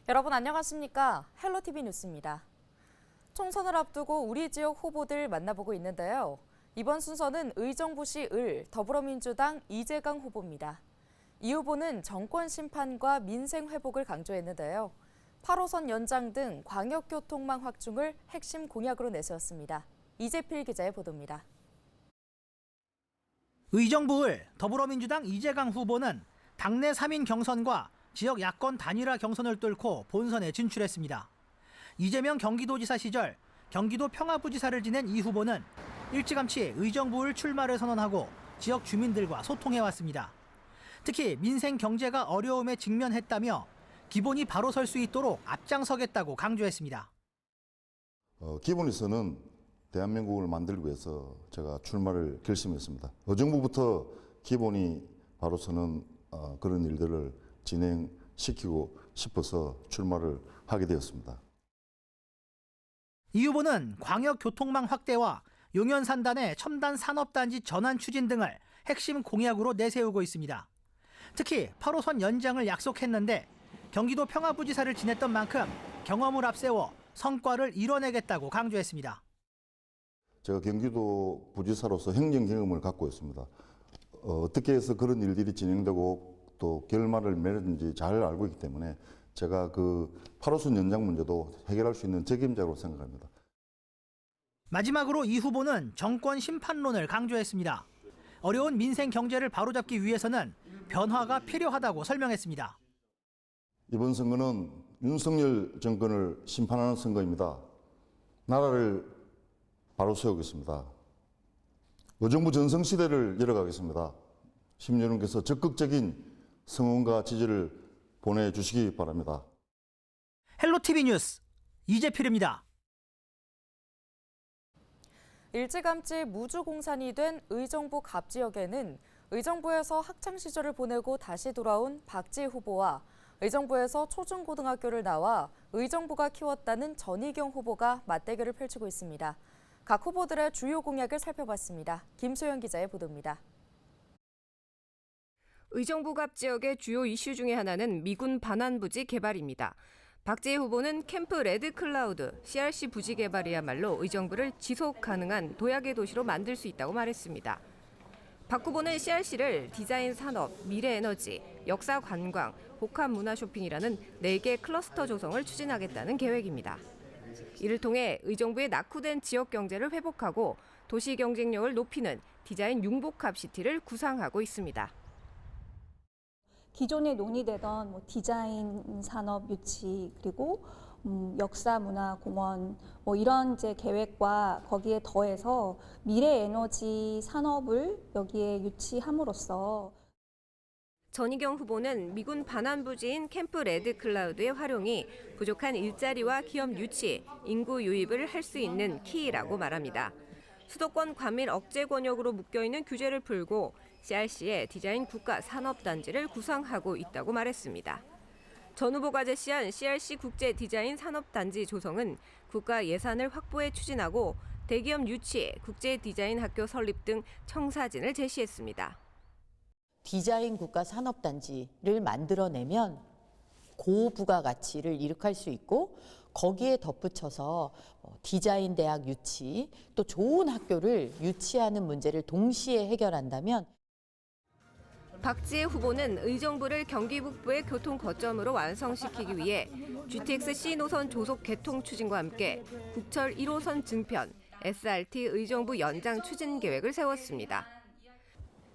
여러분 안녕하십니까? 헬로티비 뉴스입니다. 총선을 앞두고 우리 지역 후보들 만나보고 있는데요. 이번 순서는 의정부시 을 더불어민주당 이재강 후보입니다. 이 후보는 정권 심판과 민생 회복을 강조했는데요. 8호선 연장 등 광역교통망 확충을 핵심 공약으로 내세웠습니다. 이재필 기자의 보도입니다. 의정부 을 더불어민주당 이재강 후보는 당내 3인 경선과 지역 야권 단일화 경선을 뚫고 본선에 진출했습니다. 이재명 경기도지사 시절 경기도 평화부지사를 지낸 이 후보는 일찌감치 의정부 을 출마를 선언하고 지역 주민들과 소통해왔습니다. 특히 민생 경제가 어려움에 직면했다며 기본이 바로 설 수 있도록 앞장서겠다고 강조했습니다. 기본에서는 대한민국을 만들기 위해서 제가 출마를 결심했습니다. 의정부부터 기본이 바로 서는 그런 일들을 진행시키고 싶어서 출마를 하게 되었습니다. 이 후보는 광역교통망 확대와 용현산단의 첨단 산업단지 전환 추진 등을 핵심 공약으로 내세우고 있습니다. 특히 8호선 연장을 약속했는데 경기도 평화부지사를 지냈던 만큼 경험을 앞세워 성과를 이뤄내겠다고 강조했습니다. 제가 경기도 부지사로서 행정 경험을 갖고 있습니다. 어떻게 해서 그런 일들이 진행되고 또 결말을 맺는지 잘 알고 있기 때문에 제가 그 8호선 연장 문제도 해결할 수 있는 책임자로 생각합니다. 마지막으로 이 후보는 정권 심판론을 강조했습니다. 어려운 민생 경제를 바로잡기 위해서는 변화가 필요하다고 설명했습니다. 이번 선거는 윤석열 정권을 심판하는 선거입니다. 나라를 바로 세우겠습니다. 의정부 전성시대를 열어가겠습니다. 시민 여러분께서 적극적인 성원과 지지를 보내주시기 바랍니다. 헬로티비 뉴스 이재필입니다. 일찌감치 무주공산이 된 의정부 갑 지역에는 의정부에서 학창시절을 보내고 다시 돌아온 박지혜 후보와 의정부에서 초중고등학교를 나와 의정부가 키웠다는 전희경 후보가 맞대결을 펼치고 있습니다. 각 후보들의 주요 공약을 살펴봤습니다. 김소연 기자의 보도입니다. 의정부 갑 지역의 주요 이슈 중에 하나는 미군 반환 부지 개발입니다. 박지혜 후보는 캠프 레드 클라우드, CRC 부지 개발이야말로 의정부를 지속 가능한 도약의 도시로 만들 수 있다고 말했습니다. 박 후보는 CRC를 디자인 산업, 미래 에너지, 역사 관광, 복합 문화 쇼핑이라는 4개 클러스터 조성을 추진하겠다는 계획입니다. 이를 통해 의정부의 낙후된 지역 경제를 회복하고 도시 경쟁력을 높이는 디자인 융복합 시티를 구상하고 있습니다. 기존에 논의되던 디자인 산업 유치 그리고 역사 문화 공원 이런 이제 계획과 거기에 더해서 미래 에너지 산업을 여기에 유치함으로써 전희경 후보는 미군 반환 부지인 캠프 레드 클라우드의 활용이 부족한 일자리와 기업 유치, 인구 유입을 할 수 있는 키라고 말합니다. 수도권 과밀 억제 권역으로 묶여있는 규제를 풀고 CRC의 디자인 국가 산업단지를 구상하고 있다고 말했습니다. 전 후보가 제시한 CRC 국제 디자인 산업단지 조성은 국가 예산을 확보해 추진하고 대기업 유치, 국제 디자인 학교 설립 등 청사진을 제시했습니다. 디자인 국가 산업단지를 만들어내면 고부가가치를 이룩할 수 있고 거기에 덧붙여서 디자인 대학 유치, 또 좋은 학교를 유치하는 문제를 동시에 해결한다면 박지혜 후보는 의정부를 경기 북부의 교통 거점으로 완성시키기 위해 GTX-C 노선 조속 개통 추진과 함께 국철 1호선 증편, SRT 의정부 연장 추진 계획을 세웠습니다.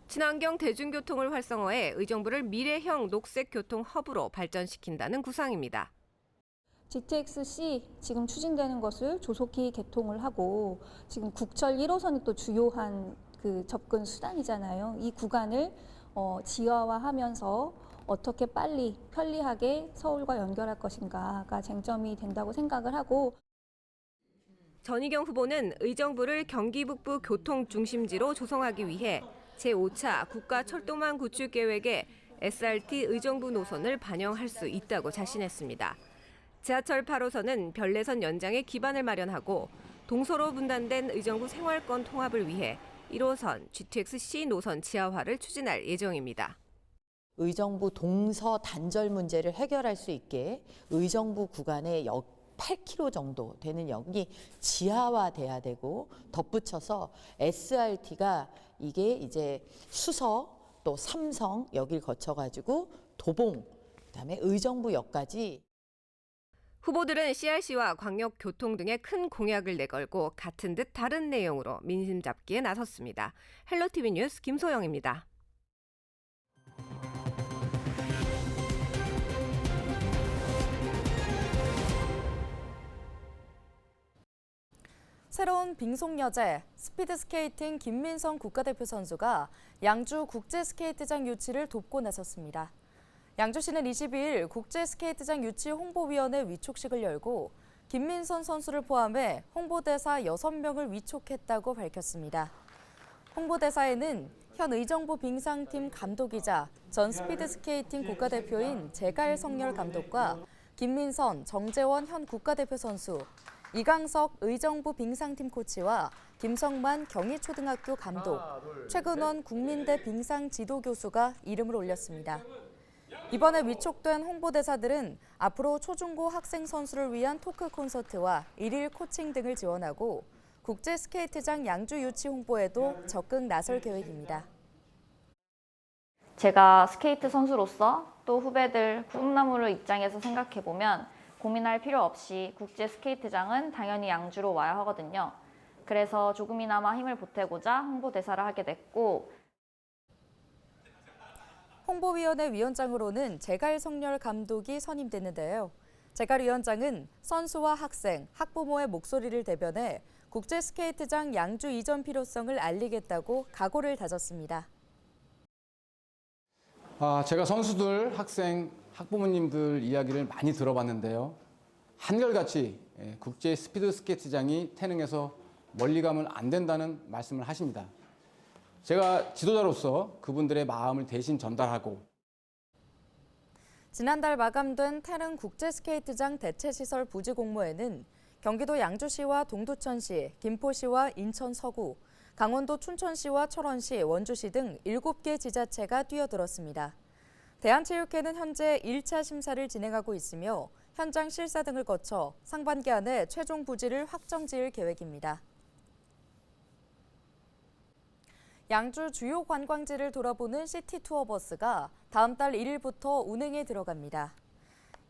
친환경 대중교통을 활성화해 의정부를 미래형 녹색교통 허브로 발전시킨다는 구상입니다. GTX-C 지금 추진되는 것을 조속히 개통을 하고 지금 국철 1호선이 또 주요한 그 접근 수단이잖아요. 이 구간을 지하화하면서 어떻게 빨리 편리하게 서울과 연결할 것인가가 쟁점이 된다고 생각을 하고 전희경 후보는 의정부를 경기 북부 교통 중심지로 조성하기 위해 제5차 국가철도망 구축 계획에 SRT 의정부 노선을 반영할 수 있다고 자신했습니다. 지하철 8호선은 별내선 연장에 기반을 마련하고 동서로 분단된 의정부 생활권 통합을 위해 1호선 GTX-C 노선 지하화를 추진할 예정입니다. 의정부 동서 단절 문제를 해결할 수 있게 의정부 구간의 8km 정도 되는 역이 지하화돼야 되고, 덧붙여서 SRT가 이게 이제 수서 또 삼성 여길 거쳐가지고 도봉, 그다음에 의정부역까지. 후보들은 CRC와 광역교통 등의 큰 공약을 내걸고 같은 듯 다른 내용으로 민심 잡기에 나섰습니다. 헬로티비 뉴스 김소영입니다. 새로운 빙속여제 스피드스케이팅 김민성 국가대표 선수가 양주 국제스케이트장 유치를 돕고 나섰습니다. 양주시는 22일 국제스케이트장 유치 홍보위원회 위촉식을 열고 김민선 선수를 포함해 홍보대사 6명을 위촉했다고 밝혔습니다. 홍보대사에는 현 의정부 빙상팀 감독이자 전 스피드스케이팅 국가대표인 제갈성렬 감독과 김민선, 정재원 현 국가대표 선수, 이강석 의정부 빙상팀 코치와 김성만 경희초등학교 감독, 최근원 국민대 빙상 지도교수가 이름을 올렸습니다. 이번에 위촉된 홍보대사들은 앞으로 초중고 학생 선수를 위한 토크 콘서트와 일일 코칭 등을 지원하고 국제 스케이트장 양주 유치 홍보에도 적극 나설 계획입니다. 제가 스케이트 선수로서 또 후배들, 꿈나무를 입장에서 생각해보면 고민할 필요 없이 국제 스케이트장은 당연히 양주로 와야 하거든요. 그래서 조금이나마 힘을 보태고자 홍보대사를 하게 됐고, 홍보위원회 위원장으로는 제갈성렬 감독이 선임됐는데요. 제갈위원장은 선수와 학생, 학부모의 목소리를 대변해 국제 스케이트장 양주 이전 필요성을 알리겠다고 각오를 다졌습니다. 제가 선수들, 학생, 학부모님들 이야기를 많이 들어봤는데요. 한결같이 국제 스피드 스케이트장이 태능에서 멀리 가면 안 된다는 말씀을 하십니다. 제가 지도자로서 그분들의 마음을 대신 전달하고, 지난달 마감된 태릉 국제스케이트장 대체시설 부지 공모에는 경기도 양주시와 동두천시, 김포시와 인천 서구, 강원도 춘천시와 철원시, 원주시 등 7개 지자체가 뛰어들었습니다. 대한체육회는 현재 1차 심사를 진행하고 있으며 현장 실사 등을 거쳐 상반기 안에 최종 부지를 확정 지을 계획입니다. 양주 주요 관광지를 돌아보는 시티투어버스가 다음 달 1일부터 운행에 들어갑니다.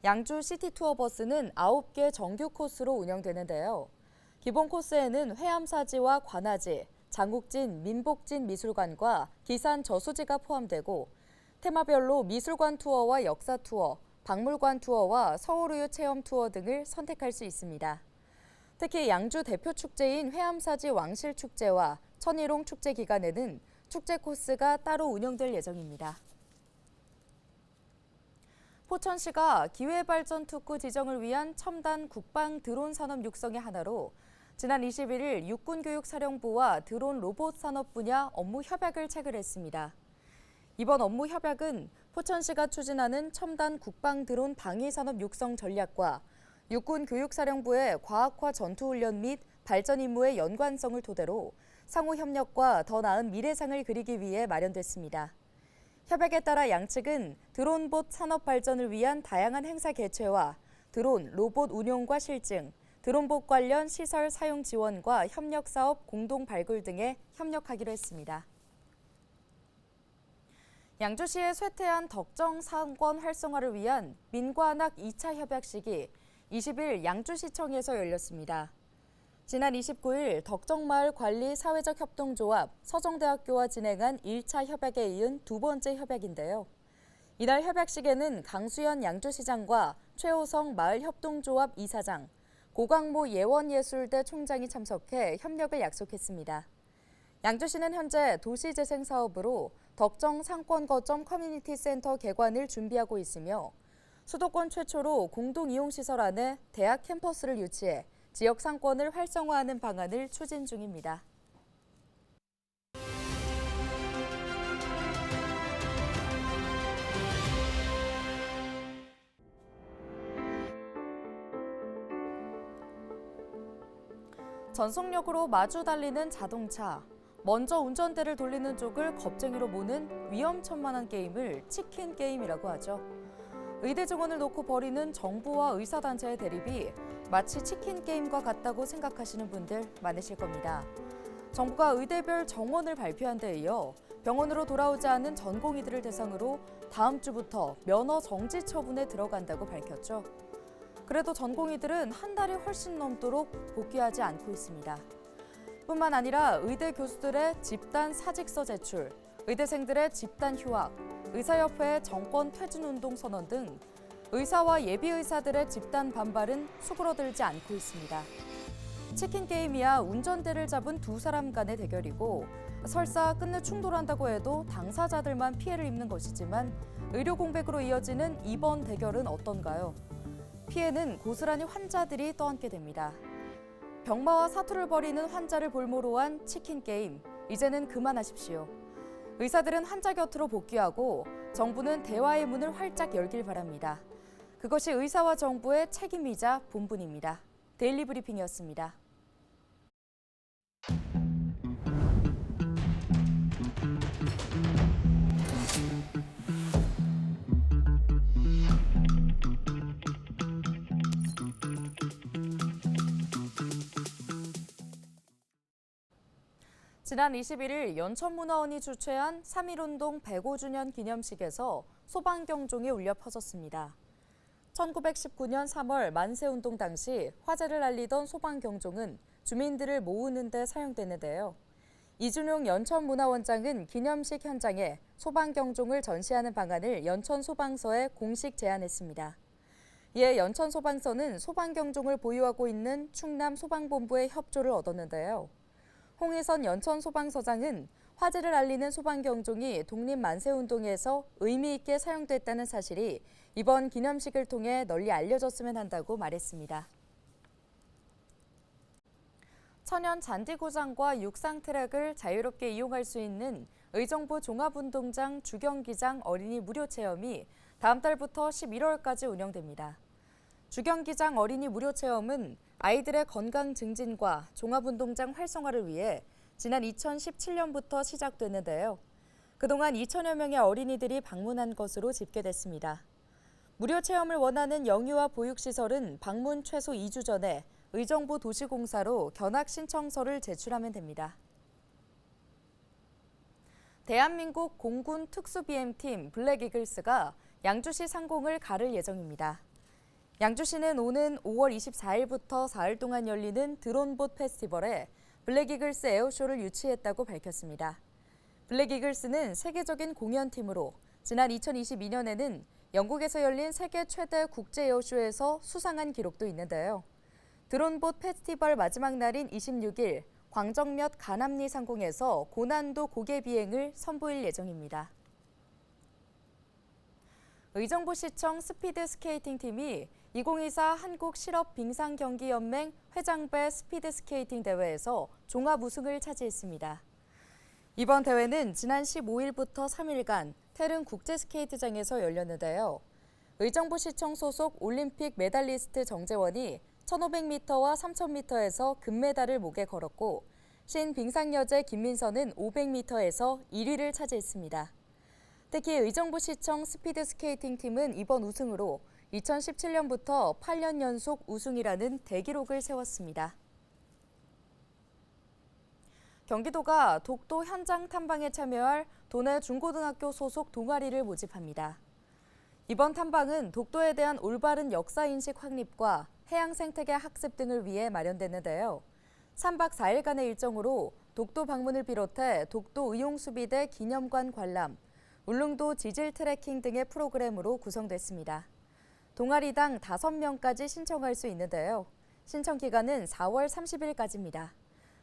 양주 시티투어버스는 9개 정규 코스로 운영되는데요. 기본 코스에는 회암사지와 관아지, 장욱진, 민복진 미술관과 기산 저수지가 포함되고 테마별로 미술관 투어와 역사 투어, 박물관 투어와 서울우유 체험 투어 등을 선택할 수 있습니다. 특히 양주 대표 축제인 회암사지 왕실축제와 천일홍 축제 기간에는 축제 코스가 따로 운영될 예정입니다. 포천시가 기회발전 특구 지정을 위한 첨단 국방 드론 산업 육성의 하나로 지난 21일 육군교육사령부와 드론 로봇 산업 분야 업무 협약을 체결했습니다. 이번 업무 협약은 포천시가 추진하는 첨단 국방 드론 방위 산업 육성 전략과 육군교육사령부의 과학화 전투훈련 및 발전 임무의 연관성을 토대로 상호 협력과 더 나은 미래상을 그리기 위해 마련됐습니다. 협약에 따라 양측은 드론봇 산업 발전을 위한 다양한 행사 개최와 드론, 로봇 운용과 실증, 드론봇 관련 시설 사용 지원과 협력 사업 공동 발굴 등에 협력하기로 했습니다. 양주시의 쇠퇴한 덕정 상권 활성화를 위한 민관학 2차 협약식이 20일 양주시청에서 열렸습니다. 지난 29일 덕정마을 관리 사회적 협동조합 서정대학교와 진행한 1차 협약에 이은 두 번째 협약인데요. 이날 협약식에는 강수현 양주시장과 최호성 마을협동조합 이사장, 고강모 예원예술대 총장이 참석해 협력을 약속했습니다. 양주시는 현재 도시재생 사업으로 덕정 상권거점 커뮤니티 센터 개관을 준비하고 있으며 수도권 최초로 공동이용시설 안에 대학 캠퍼스를 유치해 지역 상권을 활성화하는 방안을 추진 중입니다. 전속력으로 마주 달리는 자동차. 먼저 운전대를 돌리는 쪽을 겁쟁이로 모는 위험천만한 게임을 치킨 게임이라고 하죠. 의대 증원을 놓고 벌이는 정부와 의사단체의 대립이 마치 치킨 게임과 같다고 생각하시는 분들 많으실 겁니다. 정부가 의대별 정원을 발표한 데 이어 병원으로 돌아오지 않은 전공의들을 대상으로 다음 주부터 면허 정지 처분에 들어간다고 밝혔죠. 그래도 전공의들은 한 달이 훨씬 넘도록 복귀하지 않고 있습니다. 뿐만 아니라 의대 교수들의 집단 사직서 제출, 의대생들의 집단 휴학, 의사협회의 정권 퇴진운동 선언 등 의사와 예비의사들의 집단 반발은 수그러들지 않고 있습니다. 치킨 게임이야 운전대를 잡은 두 사람 간의 대결이고 설사 끝내 충돌한다고 해도 당사자들만 피해를 입는 것이지만 의료 공백으로 이어지는 이번 대결은 어떤가요? 피해는 고스란히 환자들이 떠안게 됩니다. 병마와 사투를 벌이는 환자를 볼모로 한 치킨 게임, 이제는 그만하십시오. 의사들은 환자 곁으로 복귀하고 정부는 대화의 문을 활짝 열길 바랍니다. 그것이 의사와 정부의 책임이자 본분입니다. 데일리 브리핑이었습니다. 지난 21일 연천문화원이 주최한 3.1운동 105주년 기념식에서 소방경종이 울려 퍼졌습니다. 1919년 3월 만세운동 당시 화재를 알리던 소방경종은 주민들을 모으는 데 사용됐는데요. 이준용 연천문화원장은 기념식 현장에 소방경종을 전시하는 방안을 연천소방서에 공식 제안했습니다. 이에 연천소방서는 소방경종을 보유하고 있는 충남소방본부의 협조를 얻었는데요. 홍희선 연천소방서장은 화재를 알리는 소방경종이 독립만세운동에서 의미 있게 사용됐다는 사실이 이번 기념식을 통해 널리 알려졌으면 한다고 말했습니다. 천연 잔디구장과 육상 트랙을 자유롭게 이용할 수 있는 의정부 종합운동장 주경기장 어린이 무료 체험이 다음 달부터 11월까지 운영됩니다. 주경기장 어린이 무료 체험은 아이들의 건강 증진과 종합운동장 활성화를 위해 지난 2017년부터 시작됐는데요. 그동안 2천여 명의 어린이들이 방문한 것으로 집계됐습니다. 무료 체험을 원하는 영유아 보육시설은 방문 최소 2주 전에 의정부 도시공사로 견학 신청서를 제출하면 됩니다. 대한민국 공군 특수비행팀 블랙이글스가 양주시 상공을 가를 예정입니다. 양주시는 오는 5월 24일부터 4일 동안 열리는 드론봇 페스티벌에 블랙이글스 에어쇼를 유치했다고 밝혔습니다. 블랙이글스는 세계적인 공연팀으로 지난 2022년에는 영국에서 열린 세계 최대 국제 에어쇼에서 수상한 기록도 있는데요. 드론봇 페스티벌 마지막 날인 26일 광정몇 가남리 상공에서 고난도 고개 비행을 선보일 예정입니다. 의정부시청 스피드 스케이팅 팀이 2024 한국실업빙상경기연맹 회장배 스피드 스케이팅 대회에서 종합 우승을 차지했습니다. 이번 대회는 지난 15일부터 3일간 태릉 국제스케이트장에서 열렸는데요. 의정부시청 소속 올림픽 메달리스트 정재원이 1500m와 3000m에서 금메달을 목에 걸었고 신빙상여제 김민선은 500m에서 1위를 차지했습니다. 특히 의정부시청 스피드 스케이팅 팀은 이번 우승으로 2017년부터 8년 연속 우승이라는 대기록을 세웠습니다. 경기도가 독도 현장 탐방에 참여할 도내 중고등학교 소속 동아리를 모집합니다. 이번 탐방은 독도에 대한 올바른 역사인식 확립과 해양 생태계 학습 등을 위해 마련됐는데요. 3박 4일간의 일정으로 독도 방문을 비롯해 독도 의용수비대 기념관 관람, 울릉도 지질 트레킹 등의 프로그램으로 구성됐습니다. 동아리당 5명까지 신청할 수 있는데요. 신청 기간은 4월 30일까지입니다.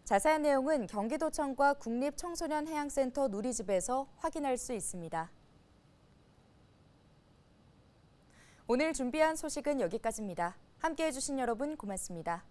자세한 내용은 경기도청과 국립청소년해양센터 누리집에서 확인할 수 있습니다. 오늘 준비한 소식은 여기까지입니다. 함께해 주신 여러분 고맙습니다.